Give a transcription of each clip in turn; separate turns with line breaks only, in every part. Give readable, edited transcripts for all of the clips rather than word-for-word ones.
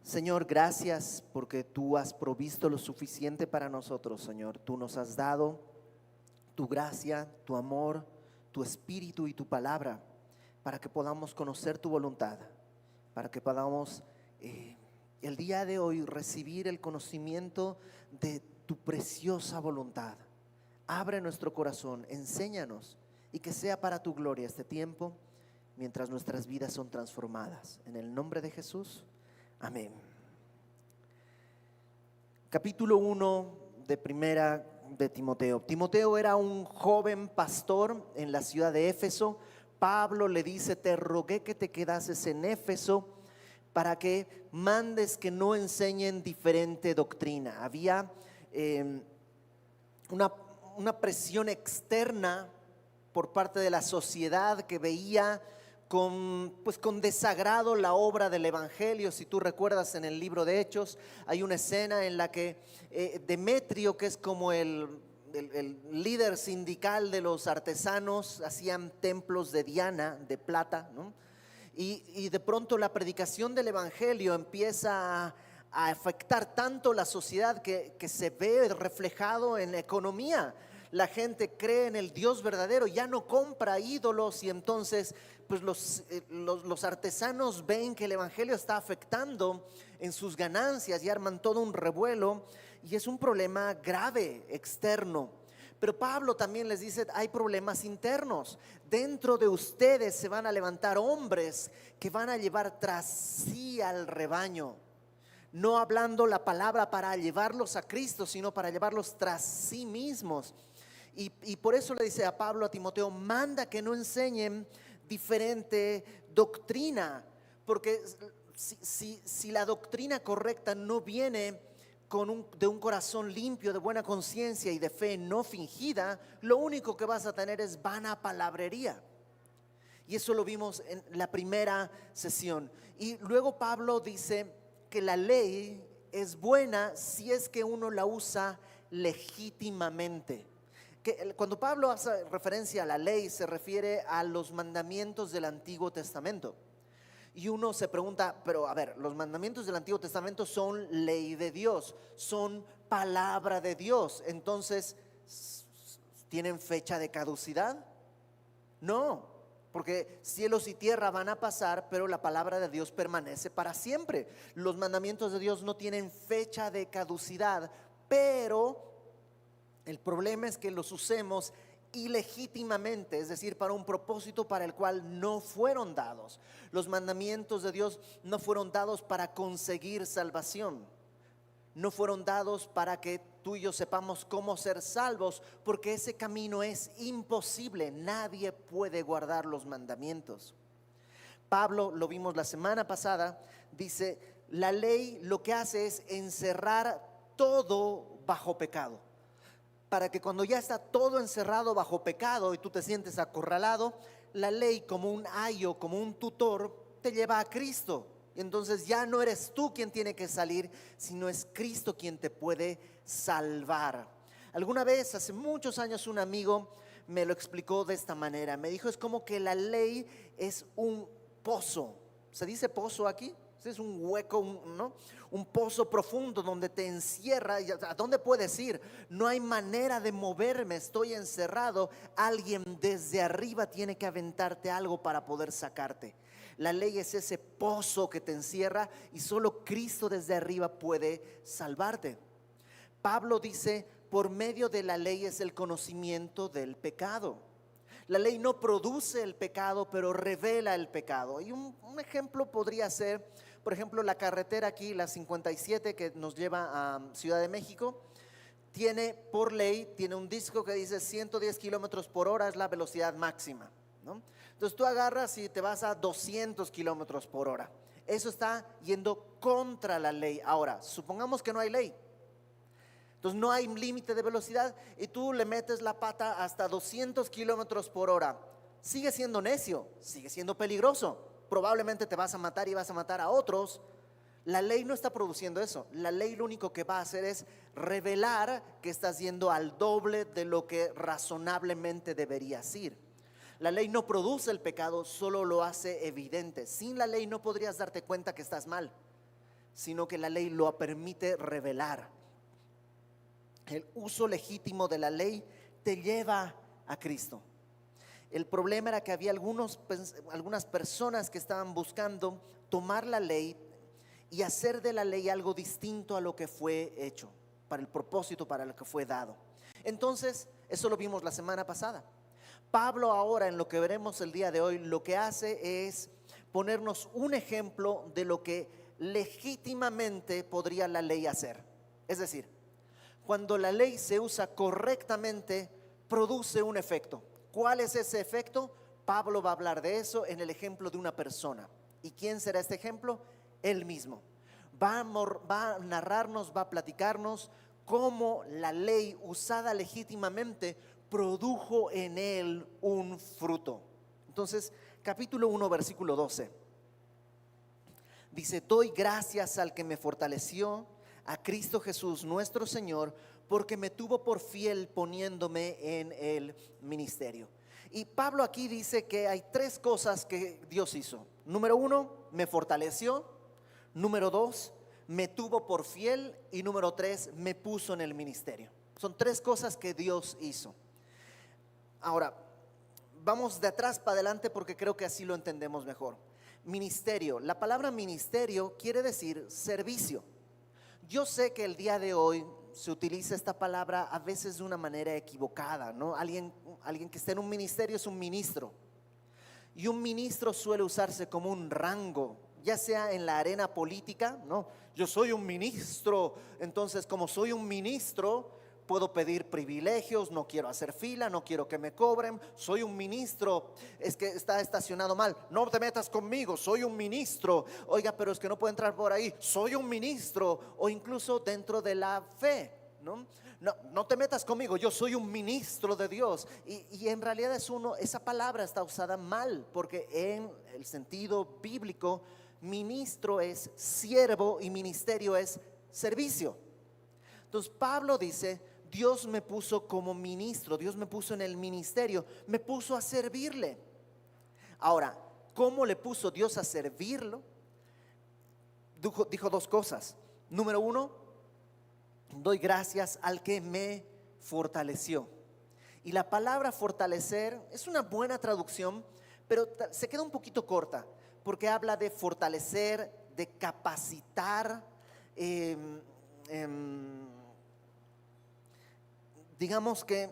Señor, gracias porque tú has provisto lo suficiente para nosotros, Señor. Tú nos has dado tu gracia, tu amor, tu espíritu y tu palabra para que podamos conocer tu voluntad, para que podamos el día de hoy recibir el conocimiento de tu preciosa voluntad. Abre nuestro corazón, enséñanos y que sea para tu gloria este tiempo mientras nuestras vidas son transformadas. En el nombre de Jesús, amén. Capítulo 1 de primera de Timoteo. Timoteo era un joven pastor en la ciudad de Éfeso. Pablo le dice: te rogué que te quedases en Éfeso para que mandes que no enseñen diferente doctrina. Había una presión externa por parte de la sociedad que veía con desagrado la obra del evangelio. Si tú recuerdas, en el libro de Hechos hay una escena en la que Demetrio, que es como el líder sindical de los artesanos, hacían templos de Diana de plata, ¿no? Y de pronto la predicación del evangelio empieza a afectar tanto la sociedad que se ve reflejado en la economía. La gente cree en el Dios verdadero, ya no compra ídolos, y entonces pues los artesanos ven que el evangelio está afectando en sus ganancias y arman todo un revuelo, y es un problema grave externo. Pero Pablo también les dice: hay problemas internos. Dentro de ustedes se van a levantar hombres que van a llevar tras sí al rebaño, no hablando la palabra para llevarlos a Cristo, sino para llevarlos tras sí mismos. Y por eso le dice a Pablo a Timoteo: manda que no enseñen diferente doctrina, porque si la doctrina correcta no viene de un corazón limpio, de buena conciencia y de fe no fingida, lo único que vas a tener es vana palabrería. Y eso lo vimos en la primera sesión. Y luego Pablo dice que la ley es buena si es que uno la usa legítimamente. Que cuando Pablo hace referencia a la ley, se refiere a los mandamientos del Antiguo Testamento. Y uno se pregunta: pero a ver, los mandamientos del Antiguo Testamento son ley de Dios, son palabra de Dios, entonces ¿tienen fecha de caducidad? No, porque cielos y tierra van a pasar, pero la palabra de Dios permanece para siempre. Los mandamientos de Dios no tienen fecha de caducidad, pero el problema es que los usemos ilegítimamente, es decir, para un propósito para el cual no fueron dados. Los mandamientos de Dios no fueron dados para conseguir salvación, no fueron dados para que tú y yo sepamos cómo ser salvos, porque ese camino es imposible. Nadie puede guardar los mandamientos. Pablo, lo vimos la semana pasada, dice: la ley lo que hace es encerrar todo bajo pecado, para que cuando ya está todo encerrado bajo pecado y tú te sientes acorralado, la ley, como un ayo, como un tutor, te lleva a Cristo. Y entonces ya no eres tú quien tiene que salir, sino es Cristo quien te puede salvar. Alguna vez, hace muchos años, un amigo me lo explicó de esta manera. Me dijo: es como que la ley es un pozo. ¿Se dice pozo aquí? Es un hueco, ¿no? Un pozo profundo donde te encierra. ¿A dónde puedes ir? No hay manera de moverme, estoy encerrado. Alguien desde arriba tiene que aventarte algo para poder sacarte. La ley es ese pozo que te encierra, y solo Cristo desde arriba puede salvarte. Pablo dice: por medio de la ley es el conocimiento del pecado. La ley no produce el pecado, pero revela el pecado. Y un ejemplo podría ser, por ejemplo, la carretera aquí, la 57, que nos lleva a Ciudad de México, tiene por ley, tiene un disco que dice 110 kilómetros por hora es la velocidad máxima, ¿no? Entonces tú agarras y te vas a 200 kilómetros por hora. Eso está yendo contra la ley. Ahora, supongamos que no hay ley. Entonces no hay límite de velocidad y tú le metes la pata hasta 200 kilómetros por hora. Sigue siendo necio, sigue siendo peligroso. Probablemente te vas a matar y vas a matar a otros. La ley no está produciendo eso. La ley lo único que va a hacer es revelar que estás yendo al doble de lo que razonablemente deberías ir. La ley no produce el pecado, solo lo hace evidente. Sin la ley no podrías darte cuenta que estás mal. sino que la ley lo permite revelar. El uso legítimo de la ley te lleva a Cristo. El problema era que había algunas personas que estaban buscando tomar la ley y hacer de la ley algo distinto a lo que fue hecho, para el propósito para el que fue dado. Entonces, eso lo vimos la semana pasada. Pablo ahora, en lo que veremos el día de hoy, lo que hace es ponernos un ejemplo de lo que legítimamente podría la ley hacer. Es decir, cuando la ley se usa correctamente, produce un efecto. ¿Cuál es ese efecto? Pablo va a hablar de eso en el ejemplo de una persona. ¿Y quién será este ejemplo? Él mismo. Va a narrarnos, va a platicarnos cómo la ley usada legítimamente produjo en él un fruto. Entonces, capítulo 1, versículo 12. Dice: doy gracias al que me fortaleció, a Cristo Jesús nuestro Señor, porque me tuvo por fiel poniéndome en el ministerio. Y Pablo aquí dice que hay tres cosas que Dios hizo. Número 1, me fortaleció. Número 2, me tuvo por fiel. Y número 3, me puso en el ministerio. Son tres cosas que Dios hizo. Ahora, vamos de atrás para adelante porque creo que así lo entendemos mejor. Ministerio. La palabra ministerio quiere decir servicio. Yo sé que el día de hoy se utiliza esta palabra a veces de una manera equivocada, ¿no? Alguien que está en un ministerio es un ministro. Y un ministro suele usarse como un rango, ya sea en la arena política, ¿no? Yo soy un ministro, entonces como soy un ministro, puedo pedir privilegios, no quiero hacer fila, no quiero que me cobren. Soy un ministro, es que está estacionado mal, no te metas conmigo, soy un ministro. Oiga, pero es que no puedo entrar por ahí, soy un ministro. O incluso dentro de la fe, no te metas conmigo, yo soy un ministro de Dios. Y en realidad esa palabra está usada mal, porque en el sentido bíblico, ministro es siervo y ministerio es servicio. Entonces Pablo dice: Dios me puso como ministro, Dios me puso en el ministerio, me puso a servirle. Ahora, ¿cómo le puso Dios a servirlo? Dijo dos cosas. Número 1, doy gracias al que me fortaleció. Y la palabra fortalecer es una buena traducción, pero se queda un poquito corta, porque habla de fortalecer, de capacitar, digamos que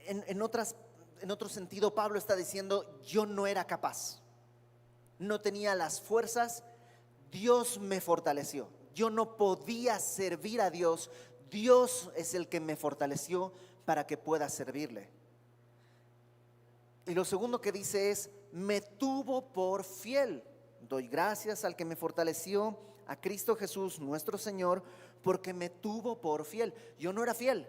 en otro sentido Pablo está diciendo: yo no era capaz, no tenía las fuerzas, Dios me fortaleció, yo no podía servir a Dios, Dios es el que me fortaleció para que pueda servirle. Y lo segundo que dice es: me tuvo por fiel. Doy gracias al que me fortaleció, a Cristo Jesús nuestro Señor, porque me tuvo por fiel. Yo no era fiel,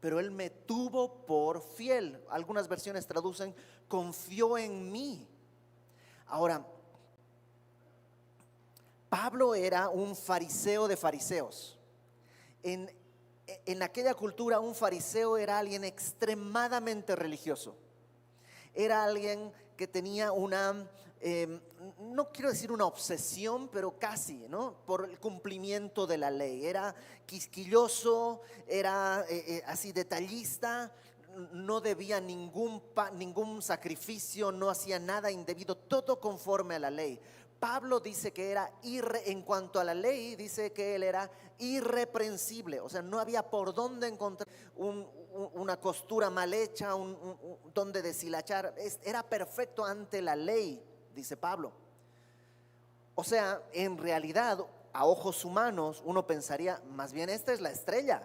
pero Él me tuvo por fiel. Algunas versiones traducen: confió en mí. Ahora, Pablo era un fariseo de fariseos. En aquella cultura, un fariseo era alguien extremadamente religioso. Era alguien que tenía no quiero decir una obsesión, pero casi, ¿no? Por el cumplimiento de la ley. Era quisquilloso, era así detallista, no debía ningún sacrificio, no hacía nada indebido, todo conforme a la ley. Pablo dice que en cuanto a la ley, dice que él era irreprensible. O sea, no había por dónde encontrar una costura mal hecha, donde deshilachar. Era perfecto ante la ley, dice Pablo. O sea, en realidad, a ojos humanos, uno pensaría: más bien esta es la estrella.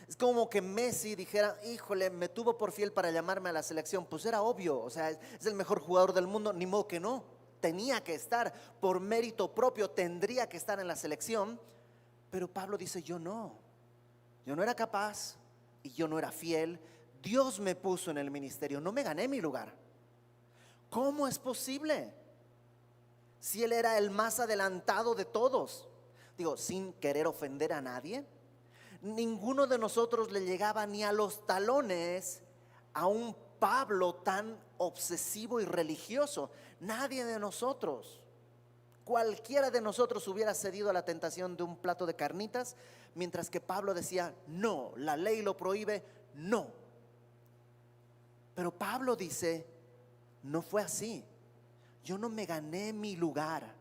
Es como que Messi dijera: híjole, me tuvo por fiel para llamarme a la selección. Pues era obvio, o sea, es el mejor jugador del mundo, ni modo que no. Tenía que estar, por mérito propio, tendría que estar en la selección. Pero Pablo dice: yo no era capaz y yo no era fiel. Dios me puso en el ministerio, no me gané mi lugar. ¿Cómo es posible? Si él era el más adelantado de todos. Digo, sin querer ofender a nadie, ninguno de nosotros le llegaba ni a los talones a un Pablo tan obsesivo y religioso. Nadie de nosotros. cualquiera de nosotros hubiera cedido a la tentación de un plato de carnitas, mientras que Pablo decía, no, la ley lo prohíbe, no. Pero Pablo dice, no fue así. Yo no me gané mi lugar.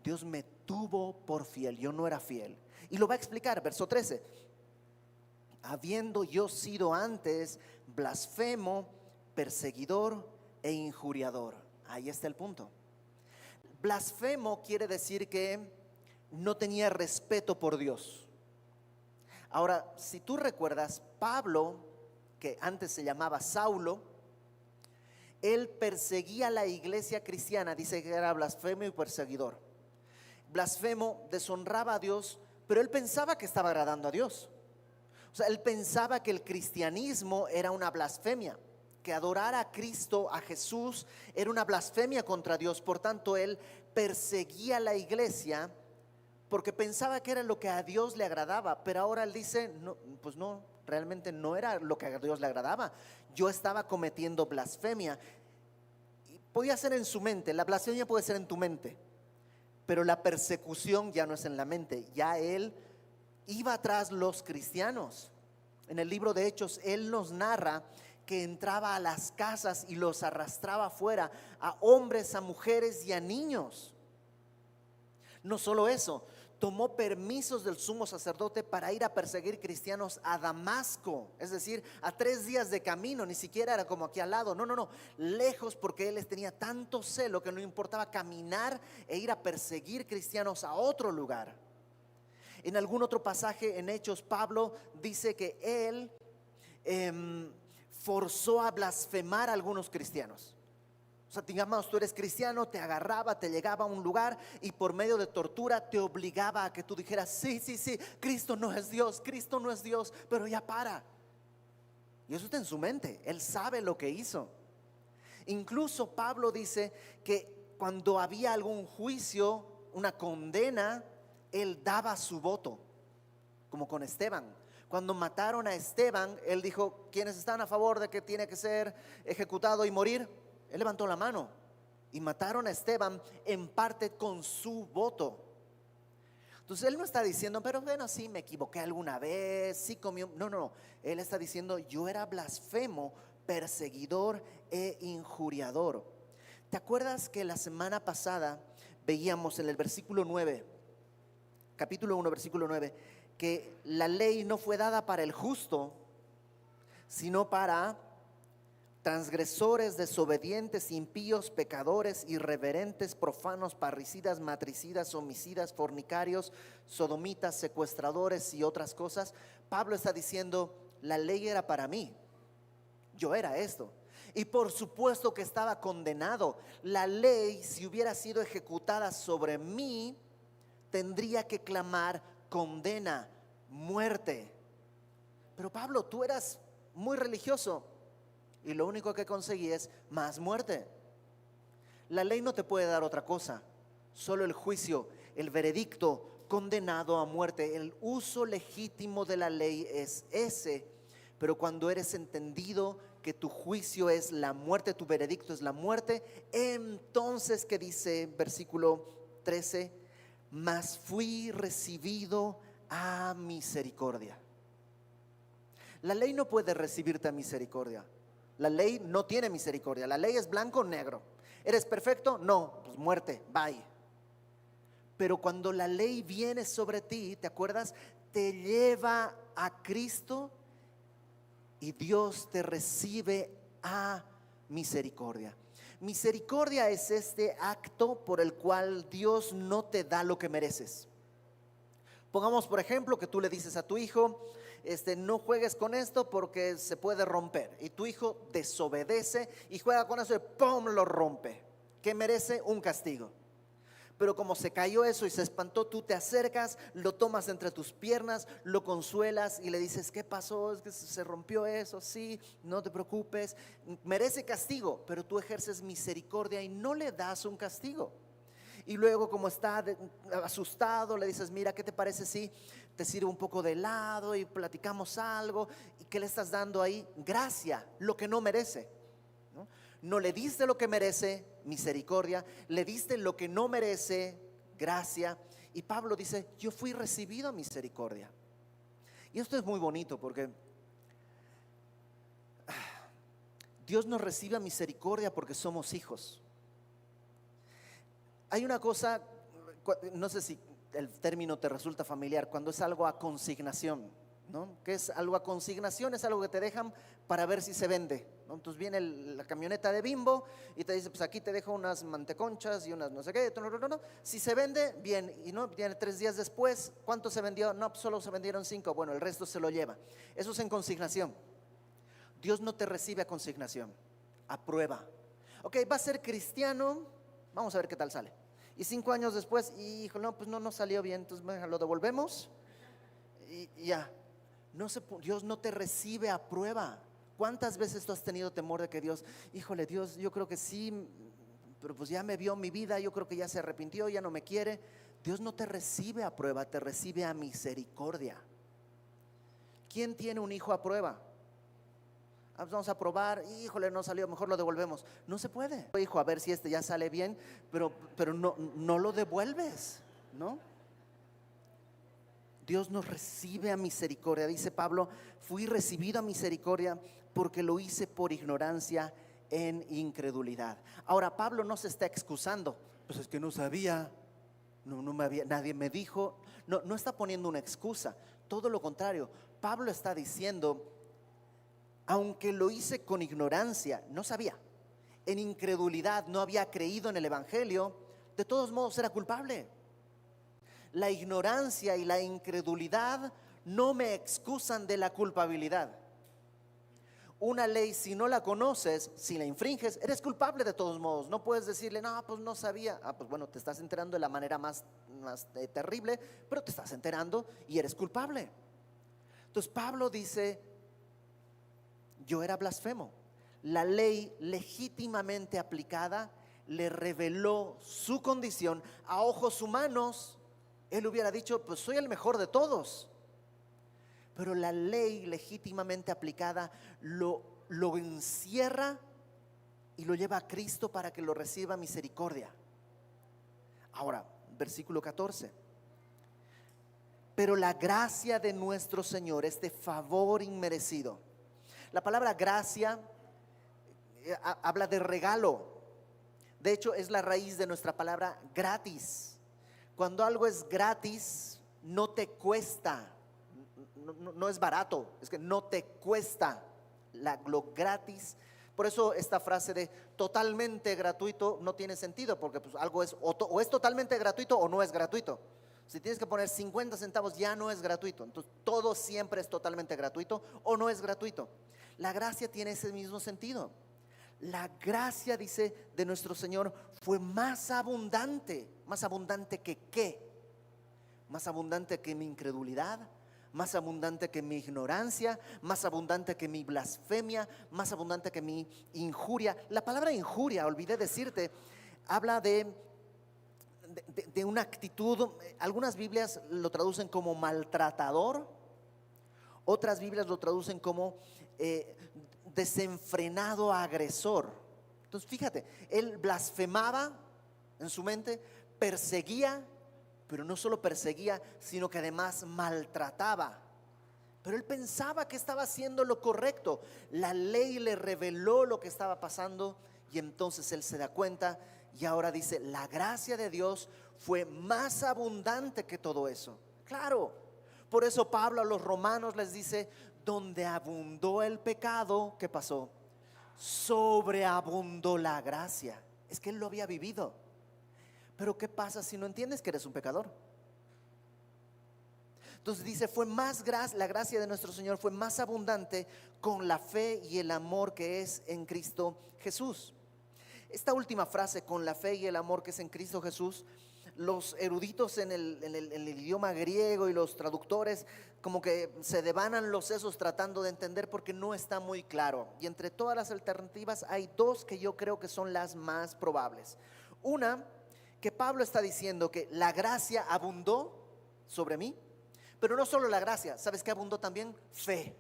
Dios me tuvo por fiel, yo no era fiel. Y lo va a explicar, verso 13. Habiendo yo sido antes blasfemo, perseguidor e injuriador. Ahí está el punto. Blasfemo quiere decir que no tenía respeto por Dios. Ahora, si tú recuerdas, Pablo, que antes se llamaba Saulo, él perseguía a la iglesia cristiana, dice que era blasfemo y perseguidor. Blasfemo deshonraba a Dios, pero él pensaba que estaba agradando a Dios. O sea, él pensaba que el cristianismo era una blasfemia, que adorar a Cristo, a Jesús, era una blasfemia contra Dios. Por tanto, él perseguía a la iglesia porque pensaba que era lo que a Dios le agradaba. Pero ahora él dice, no, pues no, realmente no era lo que a Dios le agradaba. Yo estaba cometiendo blasfemia. Y podía ser en su mente, la blasfemia puede ser en tu mente, pero la persecución ya no es en la mente. Ya él iba tras los cristianos. En el libro de Hechos él nos narra que entraba a las casas y los arrastraba afuera, a hombres, a mujeres y a niños. No solo eso, tomó permisos del sumo sacerdote para ir a perseguir cristianos a Damasco, es decir, a 3 días de camino. Ni siquiera era como aquí al lado, no, lejos, porque él les tenía tanto celo que no importaba caminar e ir a perseguir cristianos a otro lugar. En algún otro pasaje en Hechos, Pablo dice que él forzó a blasfemar a algunos cristianos. O sea, digamos, tú eres cristiano, te agarraba, te llegaba a un lugar y por medio de tortura te obligaba a que tú dijeras, sí, Cristo no es Dios, pero ya para. Y eso está en su mente, él sabe lo que hizo. Incluso Pablo dice que cuando había algún juicio, una condena, él daba su voto, como con Esteban. Cuando mataron a Esteban, él dijo, ¿quiénes están a favor de que tiene que ser ejecutado y morir? Él levantó la mano y mataron a Esteban en parte con su voto. Entonces él no está diciendo, pero bueno, sí me equivoqué alguna vez, sí comió. No, él está diciendo, yo era blasfemo, perseguidor e injuriador. ¿Te acuerdas que la semana pasada veíamos en el versículo 9, capítulo 1, versículo 9, que la ley no fue dada para el justo, sino para transgresores, desobedientes, impíos, pecadores, irreverentes, profanos, parricidas, matricidas, homicidas, fornicarios, sodomitas, secuestradores y otras cosas? Pablo está diciendo, la ley era para mí, yo era esto. Y por supuesto que estaba condenado. La ley, si hubiera sido ejecutada sobre mí, tendría que clamar condena, muerte. Pero Pablo, tú eras muy religioso y lo único que conseguí es más muerte. La ley no te puede dar otra cosa, solo el juicio, el veredicto, condenado a muerte. El uso legítimo de la ley es ese, pero cuando eres entendido que tu juicio es la muerte, tu veredicto es la muerte, entonces, ¿qué dice versículo 13? Mas fui recibido a misericordia. La ley no puede recibirte a misericordia. La ley no tiene misericordia. La ley es blanco o negro. ¿Eres perfecto? No, pues muerte, bye. Pero cuando la ley viene sobre ti, ¿te acuerdas? Te lleva a Cristo y Dios te recibe a misericordia. Misericordia es este acto por el cual Dios no te da lo que mereces. Pongamos por ejemplo que tú le dices a tu hijo, no juegues con esto porque se puede romper, y tu hijo desobedece y juega con eso y ¡pum!, lo rompe. ¿Qué merece? Un castigo. Pero como se cayó eso y se espantó, tú te acercas, lo tomas entre tus piernas, lo consuelas y le dices, ¿qué pasó? Es que se rompió eso. Sí, no te preocupes. Merece castigo, pero tú ejerces misericordia y no le das un castigo. Y luego, como está asustado, le dices, mira, ¿qué te parece si te sirvo un poco de helado y platicamos algo? ¿Y qué le estás dando ahí? Gracia, lo que no merece, ¿no? No le diste lo que merece, misericordia. Le diste lo que no merece, gracia. Y Pablo dice, yo fui recibido a misericordia. Y esto es muy bonito porque Dios nos recibe a misericordia porque somos hijos. Hay una cosa, no sé si el término te resulta familiar, cuando es algo a consignación, ¿no? ¿Qué es algo a consignación? Es algo que te dejan para ver si se vende, ¿no? Entonces viene la camioneta de Bimbo y te dice, pues aquí te dejo unas manteconchas y unas no sé qué, no. Si se vende, bien, y no, viene 3 días después, ¿cuánto se vendió? No, pues solo se vendieron 5, bueno, el resto se lo lleva. Eso es en consignación. Dios no te recibe a consignación, a prueba. Ok, va a ser cristiano, vamos a ver qué tal sale. Y 5 años después, hijo, no, pues no salió bien, entonces lo devolvemos y ya. Dios no te recibe a prueba. ¿Cuántas veces tú has tenido temor de que Dios, híjole, Dios, yo creo que sí, pero pues ya me vio mi vida, yo creo que ya se arrepintió, ya no me quiere? Dios no te recibe a prueba, te recibe a misericordia. ¿Quién tiene un hijo a prueba? Vamos a probar, híjole, no salió, mejor lo devolvemos. No se puede. Hijo, a ver si este ya sale bien, pero no lo devuelves, ¿no? Dios nos recibe a misericordia. Dice Pablo, fui recibido a misericordia porque lo hice por ignorancia en incredulidad. Ahora, Pablo no se está excusando, pues es que no sabía, nadie me dijo. No está poniendo una excusa, todo lo contrario. Pablo está diciendo, aunque lo hice con ignorancia, no sabía, en incredulidad, no había creído en el evangelio, de todos modos era culpable. La ignorancia y la incredulidad no me excusan de la culpabilidad. Una ley, si no la conoces, si la infringes, eres culpable de todos modos. No puedes decirle, no, pues no sabía. Pues bueno, te estás enterando de la manera más terrible, pero te estás enterando y eres culpable. Entonces Pablo dice, yo era blasfemo. La ley legítimamente aplicada le reveló su condición. A ojos humanos él hubiera dicho, pues soy el mejor de todos. Pero la ley legítimamente aplicada lo encierra y lo lleva a Cristo para que lo reciba misericordia. Ahora, versículo 14. Pero la gracia de nuestro Señor es de favor inmerecido. La palabra gracia habla de regalo. De hecho, es la raíz de nuestra palabra gratis. Cuando algo es gratis, no te cuesta, no es barato, es que no te cuesta lo gratis. Por eso esta frase de totalmente gratuito no tiene sentido, porque pues algo es o es totalmente gratuito o no es gratuito. Si tienes que poner 50 centavos ya no es gratuito. Entonces todo siempre es totalmente gratuito o no es gratuito. La gracia tiene ese mismo sentido. La gracia, dice, de nuestro Señor fue más abundante. ¿Más abundante que qué? Más abundante que mi incredulidad, más abundante que mi ignorancia, más abundante que mi blasfemia, más abundante que mi injuria. La palabra injuria, olvidé decirte, habla de una actitud. Algunas Biblias lo traducen como maltratador, otras Biblias lo traducen como desenfrenado agresor. Entonces fíjate, él blasfemaba en su mente, perseguía, pero no solo perseguía, sino que además maltrataba. Pero él pensaba que estaba haciendo lo correcto. La ley le reveló lo que estaba pasando y entonces él se da cuenta y ahora dice, la gracia de Dios fue más abundante que todo eso. Claro, por eso Pablo a los romanos les dice, donde abundó el pecado, ¿qué pasó? Sobreabundó la gracia. Es que él lo había vivido. Pero ¿qué pasa si no entiendes que eres un pecador? Entonces dice, la gracia de nuestro Señor fue más abundante con la fe y el amor que es en Cristo Jesús. Esta última frase, con la fe y el amor que es en Cristo Jesús, los eruditos en el idioma griego y los traductores como que se devanan los sesos tratando de entender porque no está muy claro. Y entre todas las alternativas hay dos que yo creo que son las más probables. Una, que Pablo está diciendo que la gracia abundó sobre mí, pero no solo la gracia, ¿sabes qué abundó también? Fe.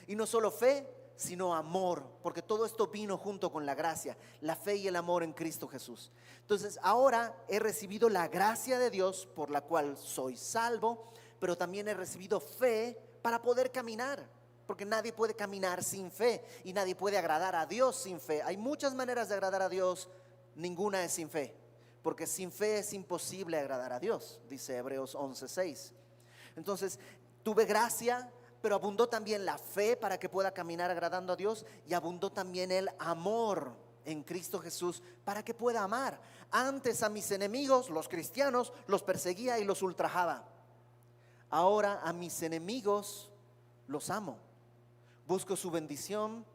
Y no solo fe, sino amor, porque todo esto vino junto con la gracia, la fe y el amor en Cristo Jesús. Entonces ahora he recibido la gracia de Dios por la cual soy salvo, pero también he recibido fe para poder caminar, porque nadie puede caminar sin fe y nadie puede agradar a Dios sin fe. Hay muchas maneras de agradar a Dios, ninguna es sin fe, porque sin fe es imposible agradar a Dios, dice Hebreos 11:6. Entonces tuve gracia, pero abundó también la fe para que pueda caminar agradando a Dios, y abundó también el amor en Cristo Jesús para que pueda amar. Antes a mis enemigos, los cristianos, los perseguía y los ultrajaba. Ahora a mis enemigos los amo. Busco su bendición,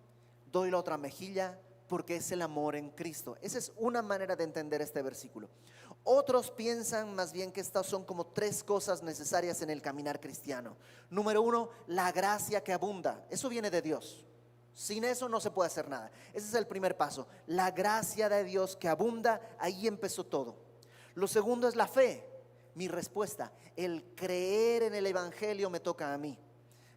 doy la otra mejilla, porque es el amor en Cristo. Esa es una manera de entender este versículo. Otros piensan más bien que estas son como tres cosas necesarias en el caminar cristiano. Número uno, la gracia que abunda. Eso viene de Dios. Sin eso no se puede hacer nada. Ese es el primer paso. La gracia de Dios que abunda, ahí empezó todo. Lo segundo es la fe. Mi respuesta, el creer en el evangelio me toca a mí.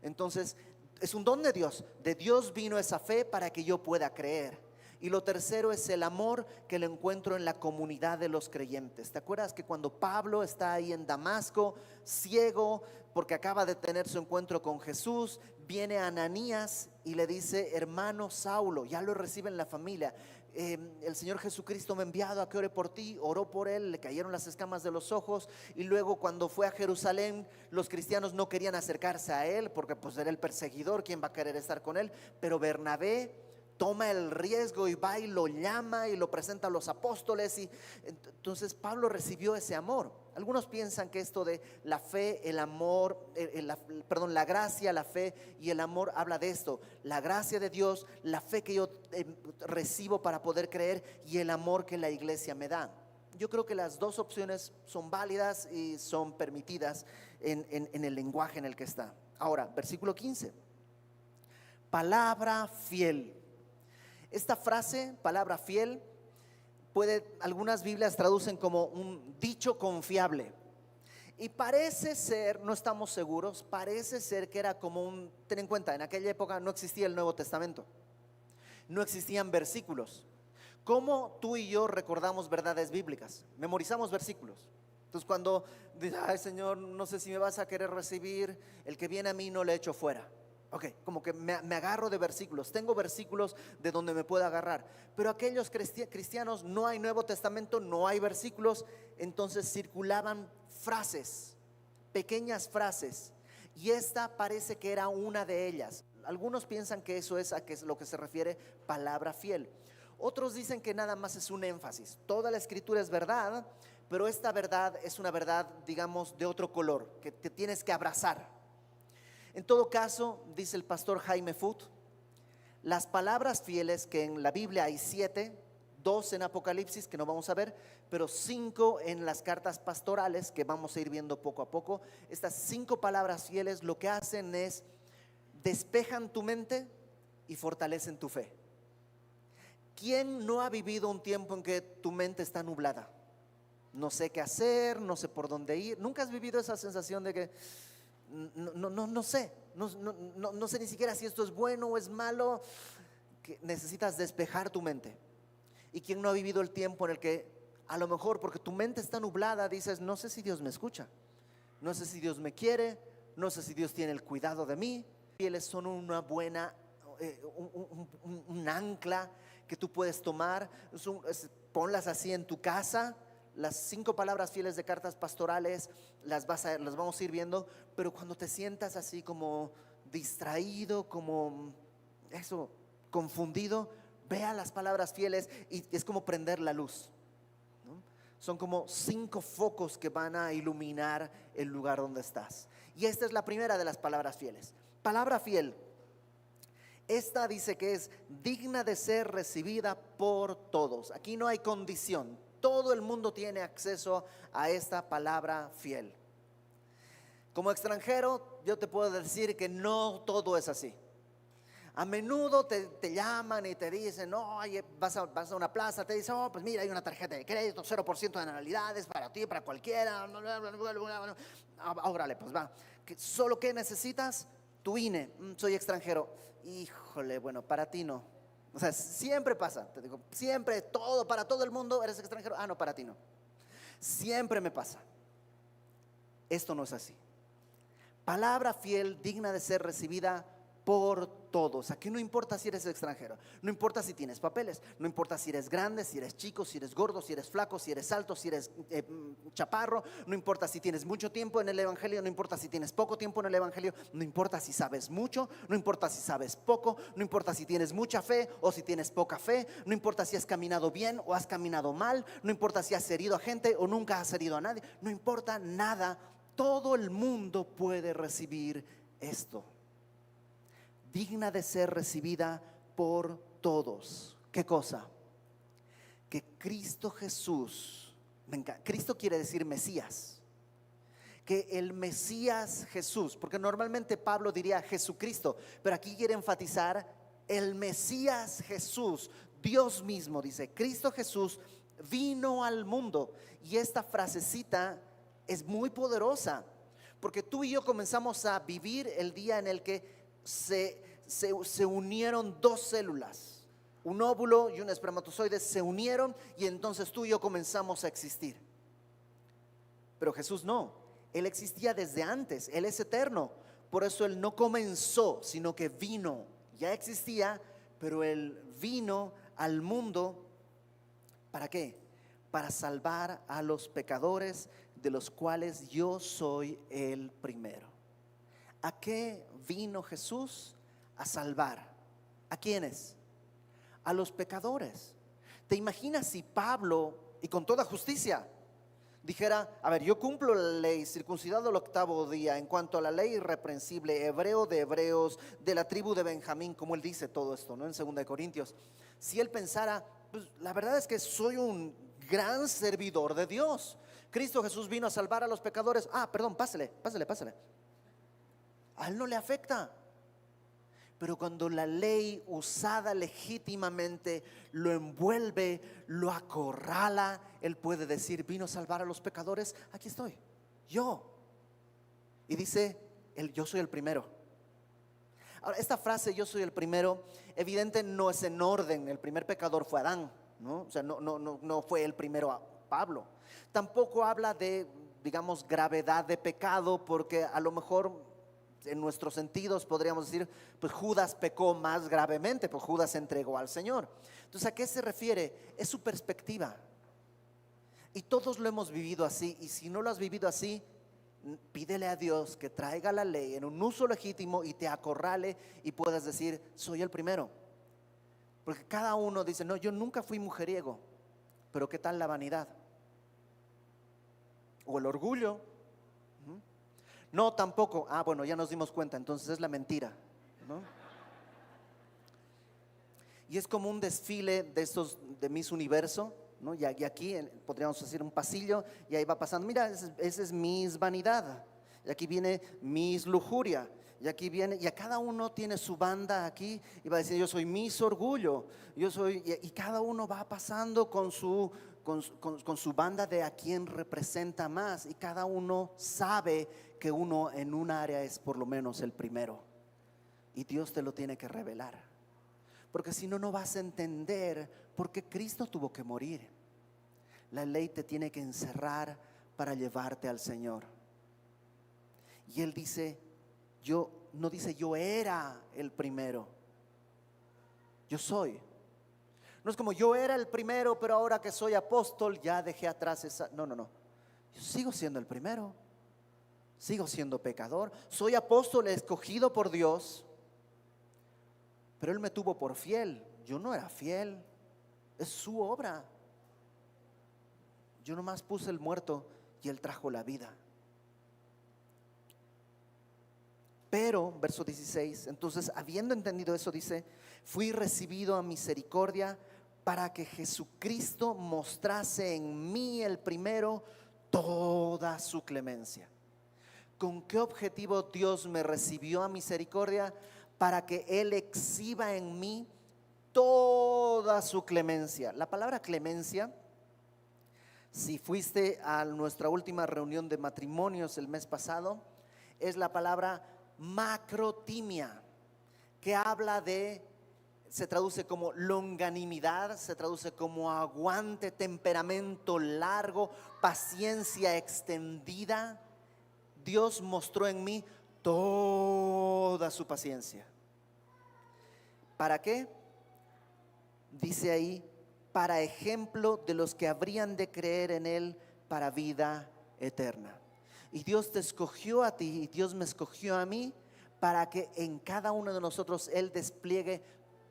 Entonces es un don de Dios. De Dios vino esa fe para que yo pueda creer. Y lo tercero es el amor que lo encuentro en la comunidad de los creyentes. ¿Te acuerdas que cuando Pablo está ahí en Damasco, ciego, porque acaba de tener su encuentro con Jesús, viene Ananías y le dice: hermano Saulo, ya lo recibe en la familia, el Señor Jesucristo me ha enviado a que ore por ti. Oró por él, le cayeron las escamas de los ojos, y luego cuando fue a Jerusalén, los cristianos no querían acercarse a él porque pues era el perseguidor, ¿quién va a querer estar con él? Pero Bernabé toma el riesgo y va y lo llama y lo presenta a los apóstoles, y entonces Pablo recibió ese amor. Algunos piensan que esto de la fe, el amor, la gracia, la fe y el amor habla de esto: la gracia de Dios, la fe que yo recibo para poder creer, y el amor que la iglesia me da. Yo creo que las dos opciones son válidas y son permitidas en el lenguaje en el que está. Ahora, versículo 15, palabra fiel. Esta frase, palabra fiel, algunas Biblias traducen como un dicho confiable. Y parece ser, no estamos seguros, parece ser que era como ten en cuenta, en aquella época no existía el Nuevo Testamento, no existían versículos. ¿Cómo tú y yo recordamos verdades bíblicas? Memorizamos versículos. Entonces cuando dices: ay Señor, no sé si me vas a querer recibir, el que viene a mí no le echo fuera. Ok, como que me agarro de versículos, tengo versículos de donde me puedo agarrar. Pero aquellos cristianos, no hay Nuevo Testamento, no hay versículos, entonces circulaban frases, pequeñas frases, y esta parece que era una de ellas. Algunos piensan que eso es a lo que se refiere palabra fiel. Otros dicen que nada más es un énfasis. Toda la escritura es verdad, pero esta verdad es una verdad, digamos, de otro color, que te tienes que abrazar. En todo caso, dice el pastor Jaime Foot, las palabras fieles, que en la Biblia hay 7, 2 en Apocalipsis que no vamos a ver, pero 5 en las cartas pastorales que vamos a ir viendo poco a poco. Estas 5 palabras fieles lo que hacen es despejan tu mente y fortalecen tu fe. ¿Quién no ha vivido un tiempo en que tu mente está nublada? No sé qué hacer, no sé por dónde ir. ¿Nunca has vivido esa sensación de que no sé, no sé ni siquiera si esto es bueno o es malo? Que necesitas despejar tu mente. ¿Y quién no ha vivido el tiempo en el que a lo mejor porque tu mente está nublada dices: no sé si Dios me escucha, no sé si Dios me quiere, no sé si Dios tiene el cuidado de mí? Fieles son una buena un ancla que tú puedes tomar. Ponlas así en tu casa. Las 5 palabras fieles de cartas pastorales las vamos a ir viendo, pero cuando te sientas así como distraído, como eso, confundido, vea las palabras fieles y es como prender la luz, ¿no? Son como 5 focos que van a iluminar el lugar donde estás. Y esta es la primera de las palabras fieles. Palabra fiel, esta dice que es digna de ser recibida por todos. Aquí no hay condición. Todo el mundo tiene acceso a esta palabra fiel. Como extranjero, yo te puedo decir que no todo es así. A menudo te llaman y te dicen: no, oye, vas a una plaza, te dicen: oh, pues mira, hay una tarjeta de crédito, 0% de anualidades para ti, para cualquiera. Órale, pues va. ¿Solo qué necesitas? tu INE, soy extranjero. Híjole, bueno, para ti no. O sea, siempre pasa, te digo, siempre, todo, para todo el mundo eres extranjero. No, para ti no. Siempre me pasa. Esto no es así. Palabra fiel, digna de ser recibida por todos. Aquí no importa si eres extranjero, no importa si tienes papeles, no importa si eres grande, si eres chico, si eres gordo, si eres flaco, si eres alto, si eres chaparro, no importa si tienes mucho tiempo en el evangelio, no importa si tienes poco tiempo en el evangelio, no importa si sabes mucho, no importa si sabes poco, no importa si tienes mucha fe o si tienes poca fe, no importa si has caminado bien o has caminado mal, no importa si has herido a gente o nunca has herido a nadie, no importa nada, todo el mundo puede recibir esto. Digna de ser recibida por todos. ¿Qué cosa? Que Cristo Jesús, Cristo quiere decir Mesías, que el Mesías Jesús, porque normalmente Pablo diría Jesucristo, pero aquí quiere enfatizar el Mesías Jesús, Dios mismo, dice, Cristo Jesús vino al mundo. Y esta frasecita es muy poderosa, porque tú y yo comenzamos a vivir el día en el que se unieron dos células, un óvulo y un espermatozoide se unieron y entonces tú y yo comenzamos a existir. Pero Jesús no, Él existía desde antes, Él es eterno. Por eso Él no comenzó, sino que vino. Ya existía, pero Él vino al mundo. ¿Para qué? Para salvar a los pecadores, de los cuales yo soy el primero. ¿A qué vino Jesús? A salvar. ¿A quiénes? A los pecadores. ¿Te imaginas si Pablo, y con toda justicia, dijera, a ver, yo cumplo la ley, circuncidado el 8º día, en cuanto a la ley irreprensible, hebreo de hebreos, de la tribu de Benjamín, como él dice todo esto, ¿no? En 2 Corintios. Si él pensara, pues la verdad es que soy un gran servidor de Dios. Cristo Jesús vino a salvar a los pecadores. Perdón, pásale. A él no le afecta. Pero cuando la ley usada legítimamente lo envuelve, lo acorrala, él puede decir, vino a salvar a los pecadores, aquí estoy, yo. Y dice, yo soy el primero. Ahora, esta frase, yo soy el primero, evidente no es en orden. El primer pecador fue Adán, ¿no? O sea, no fue el primero a Pablo. Tampoco habla de, digamos, gravedad de pecado, porque a lo mejor en nuestros sentidos podríamos decir, pues Judas pecó más gravemente, pues Judas se entregó al Señor. Entonces, ¿a qué se refiere? Es su perspectiva. Y todos lo hemos vivido así. Y si no lo has vivido así, pídele a Dios que traiga la ley en un uso legítimo y te acorrale y puedas decir, soy el primero. Porque cada uno dice, no, yo nunca fui mujeriego. Pero ¿qué tal la vanidad? O el orgullo. No, tampoco. Bueno, ya nos dimos cuenta, entonces es la mentira, ¿no? Y es como un desfile de estos de Miss Universo, ¿no? Y aquí podríamos hacer un pasillo y ahí va pasando, mira, ese es Miss Vanidad, y aquí viene Miss Lujuria, y aquí viene, y a cada uno tiene su banda aquí, y va a decir, yo soy Miss Orgullo, yo soy, y cada uno va pasando con su banda de a quién representa más, y cada uno sabe que uno en un área es por lo menos el primero, y Dios te lo tiene que revelar, porque si no, no vas a entender por qué Cristo tuvo que morir. La ley te tiene que encerrar para llevarte al Señor. Y Él dice, no dice yo era el primero, yo soy. No es como yo era el primero, pero ahora que soy apóstol ya dejé atrás esa. No. Yo sigo siendo el primero. Sigo siendo pecador. Soy apóstol escogido por Dios, pero Él me tuvo por fiel. Yo no era fiel. Es su obra. Yo nomás puse el muerto y Él trajo la vida. Pero, verso 16, entonces habiendo entendido eso, dice, fui recibido a misericordia para que Jesucristo mostrase en mí el primero toda su clemencia. ¿Con qué objetivo Dios me recibió a misericordia? Para que Él exhiba en mí toda su clemencia. La palabra clemencia, si fuiste a nuestra última reunión de matrimonios el mes pasado, es la palabra macrotimia, que habla de, se traduce como longanimidad, se traduce como aguante, temperamento largo, paciencia extendida. Dios mostró en mí toda su paciencia. ¿Para qué? Dice ahí, para ejemplo de los que habrían de creer en Él para vida eterna. Y Dios te escogió a ti y Dios me escogió a mí para que en cada uno de nosotros Él despliegue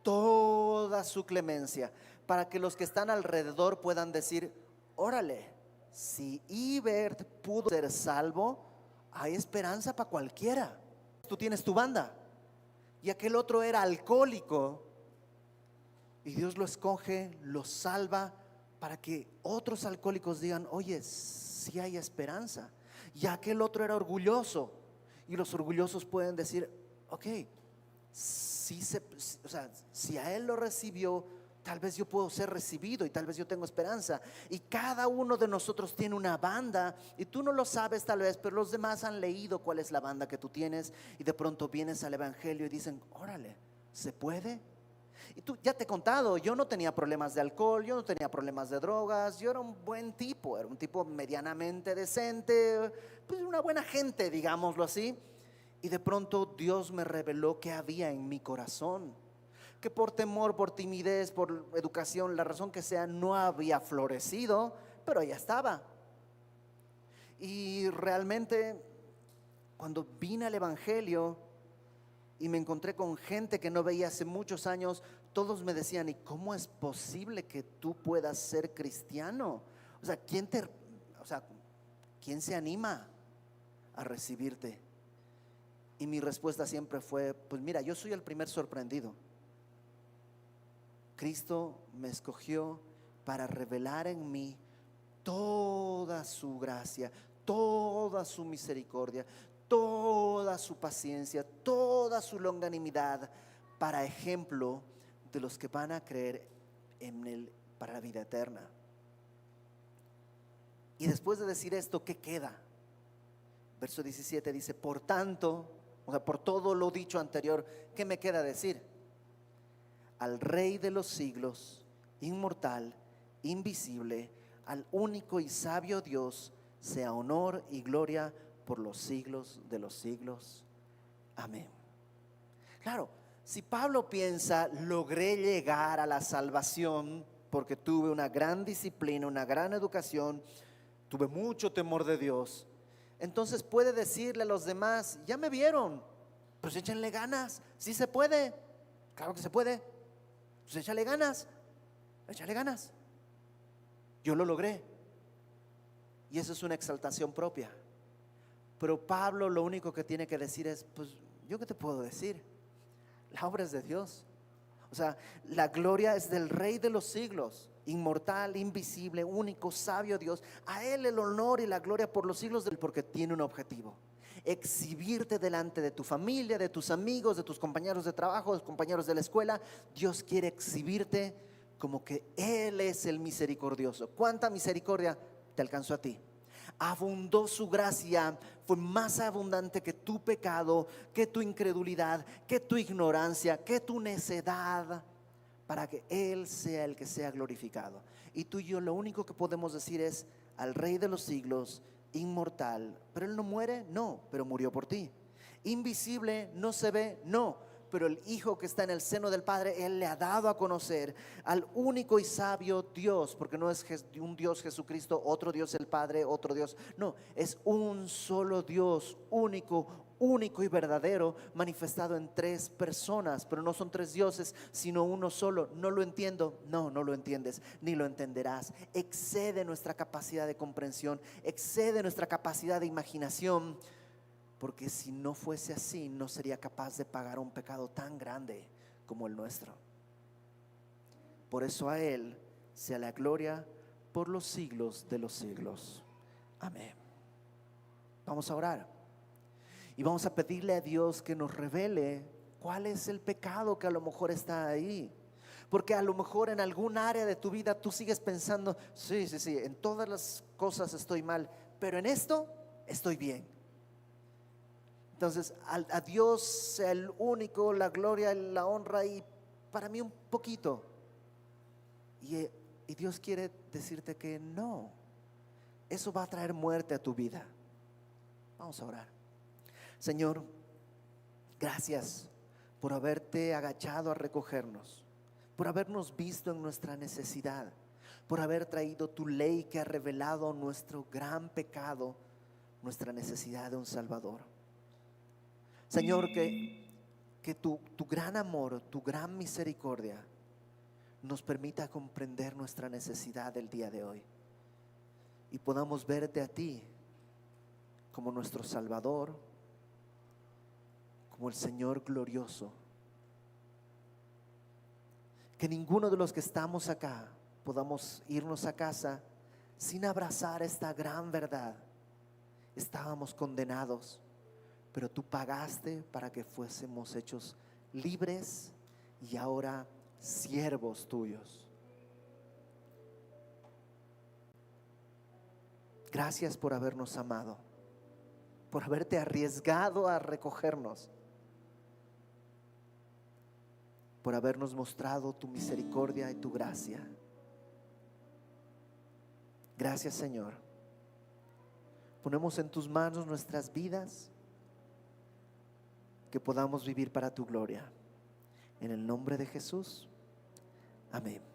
toda su clemencia, para que los que están alrededor puedan decir: órale, si Ibert pudo ser salvo, hay esperanza para cualquiera. Tú tienes tu banda y aquel otro era alcohólico y Dios lo escoge, lo salva para que otros alcohólicos digan: oye, sí hay esperanza. Y aquel otro era orgulloso y los orgullosos pueden decir: ok, si a él lo recibió, tal vez yo puedo ser recibido y tal vez yo tengo esperanza. Y cada uno de nosotros tiene una banda y tú no lo sabes tal vez, pero los demás han leído cuál es la banda que tú tienes y de pronto vienes al evangelio y dicen: órale, ¿se puede? Y tú, ya te he contado, yo no tenía problemas de alcohol, yo no tenía problemas de drogas, yo era un buen tipo, era un tipo medianamente decente, pues una buena gente, digámoslo así. Y de pronto Dios me reveló que había en mi corazón, que por temor, por timidez, por educación, la razón que sea, no había florecido, pero ya estaba. Y realmente cuando vine al evangelio y me encontré con gente que no veía hace muchos años, todos me decían: ¿y cómo es posible que tú puedas ser cristiano? O sea, ¿quién se anima a recibirte? Y mi respuesta siempre fue: pues mira, yo soy el primer sorprendido. Cristo me escogió para revelar en mí toda su gracia, toda su misericordia, toda su paciencia, toda su longanimidad, para ejemplo de los que van a creer en Él para la vida eterna. Y después de decir esto, ¿qué queda? Verso 17 dice: por tanto, o sea, por todo lo dicho anterior, ¿qué me queda decir? Al Rey de los siglos, inmortal, invisible, al único y sabio Dios, sea honor y gloria por los siglos de los siglos. Amén. Claro, si Pablo piensa: logré llegar a la salvación porque tuve una gran disciplina, una gran educación, tuve mucho temor de Dios, entonces puede decirle a los demás: ya me vieron, pues échenle ganas, sí se puede, claro que se puede, pues échale ganas, échale ganas. Yo lo logré. Y eso es una exaltación propia. Pero Pablo lo único que tiene que decir es: pues yo qué te puedo decir, la obra es de Dios. O sea, la gloria es del Rey de los siglos, inmortal, invisible, único, sabio Dios. A Él el honor y la gloria por los siglos, porque tiene un objetivo: exhibirte delante de tu familia, de tus amigos, de tus compañeros de trabajo, de tus compañeros de la escuela. Dios quiere exhibirte como que Él es el misericordioso. ¿Cuánta misericordia te alcanzó a ti? Abundó su gracia, fue más abundante que tu pecado, que tu incredulidad, que tu ignorancia, que tu necedad, para que Él sea el que sea glorificado. Y tú y yo lo único que podemos decir es: al Rey de los siglos, inmortal, pero Él no muere, no, pero murió por ti. Invisible, no se ve, no, pero el Hijo que está en el seno del Padre, Él le ha dado a conocer al único y sabio Dios, porque no es un Dios Jesucristo, otro Dios el Padre, otro Dios, no, es un solo Dios, único y verdadero, manifestado en tres personas, pero no son tres dioses, sino uno solo. No lo entiendo, no lo entiendes, ni lo entenderás. Excede nuestra capacidad de comprensión, excede nuestra capacidad de imaginación. Porque si no fuese así, no sería capaz de pagar un pecado tan grande como el nuestro. Por eso a Él sea la gloria por los siglos de los siglos. Amén. Vamos a orar y vamos a pedirle a Dios que nos revele cuál es el pecado que a lo mejor está ahí. Porque a lo mejor en algún área de tu vida tú sigues pensando: sí, en todas las cosas estoy mal, pero en esto estoy bien. Entonces, a Dios sea el único, la gloria, la honra y para mí un poquito. Y Dios quiere decirte que no, eso va a traer muerte a tu vida. Vamos a orar. Señor, gracias por haberte agachado a recogernos, por habernos visto en nuestra necesidad, por haber traído tu ley que ha revelado nuestro gran pecado, nuestra necesidad de un Salvador. Señor, que tu gran amor, tu gran misericordia nos permita comprender nuestra necesidad del día de hoy y podamos verte a ti como nuestro Salvador, como el Señor glorioso. Que ninguno de los que estamos acá podamos irnos a casa sin abrazar esta gran verdad. Estábamos condenados, pero tú pagaste para que fuésemos hechos libres y ahora siervos tuyos. Gracias por habernos amado, por haberte arriesgado a recogernos, por habernos mostrado tu misericordia y tu gracia. Gracias, Señor. Ponemos en tus manos nuestras vidas, que podamos vivir para tu gloria. En el nombre de Jesús. Amén.